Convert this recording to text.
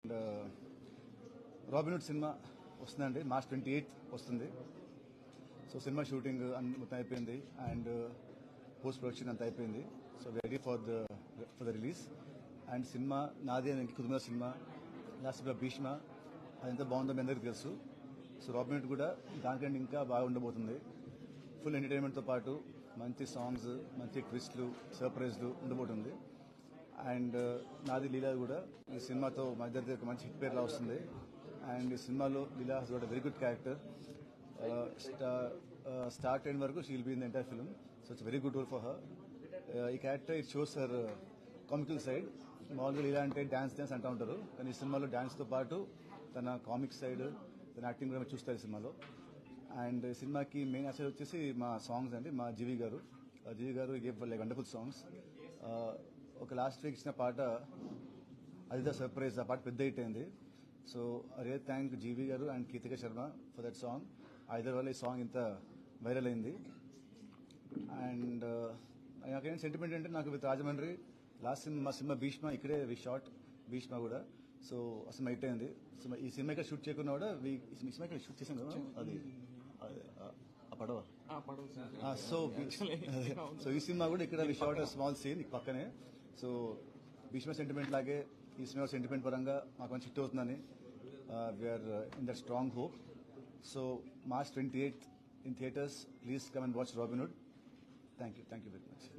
And Robin Hood cinema వస్తుందండి, March 28 వస్తుంది. So cinema shooting మొత్తం అయిపోయింది అండ్ పోస్ట్ ప్రొడక్షన్ అంతా అయిపోయింది. So ready for the release. And cinema నాది అని కుటుంబ సినిమా, లాస్ట్ భీష్మ, అది ఎంత బాగుందో మీ అందరికీ తెలుసు. సో రాబిన్హుడ్ కూడా దానికంటే ఇంకా బాగా ఉండబోతుంది. ఫుల్ ఎంటర్టైన్మెంట్తో పాటు మంచి సాంగ్స్, మంచి ట్విస్ట్లు, సర్ప్రైజ్లు ఉండబోతుంది. అండ్ నాది లీలా కూడా ఈ సినిమాతో మా ఇద్దరిది ఒక మంచి హిట్ పేరులా వస్తుంది. అండ్ ఈ సినిమాలో Leela has got very good character. Start అయిన వరకు she'll be in the entire film. So it's very good role for her. ఈ character it shows her comical side. మామూలుగా లీలా అంటే డాన్స్ అంటూ ఉంటారు, కానీ ఈ సినిమాలో డాన్స్తో పాటు తన కామిక్ సైడ్, తన యాక్టింగ్ కూడా చూస్తారు ఈ సినిమాలో. అండ్ ఈ సినిమాకి మెయిన్ అసలు వచ్చేసి మా సాంగ్స్ అండి. మా జీవి గారు గేవ్ లైక్ వండర్ఫుల్ సాంగ్స్. ఒక లాస్ట్ వీక్ ఇచ్చిన పాట అది ద సర్ప్రైజ్, ఆ పాట పెద్ద హిట్ అయింది. సో అదే థ్యాంక్ జీవి గారు and Ketika Sharma for that song. Either వల్ల ఈ సాంగ్ ఇంత వైరల్ అయింది. అండ్ నాకేం సెంటిమెంట్ అంటే, నాకు with Rajahmundry last cinema Bheeshma, ఇక్కడే వి షాట్ భీష్మ కూడా. సో ఆ సినిమా హిట్ అయింది. ఈ సినిమా ఇక్కడ షూట్ చేయకుండా కూడా ఈ సినిమా ఇక్కడ షూట్ చేసాం కదా, అది ఆ పడవ. సో ఈ సినిమా కూడా ఇక్కడ వి షాట్ స్మాల్ సీన్ పక్కనే. సో భీష్మ సెంటిమెంట్ లాగే ఈ సినిమా సెంటిమెంట్ పరంగా మాకు మంచి హిట్ అవుతుందని we are in that strong hope. So March 28 in theatres. Please come and watch Robinhood. Thank you very much.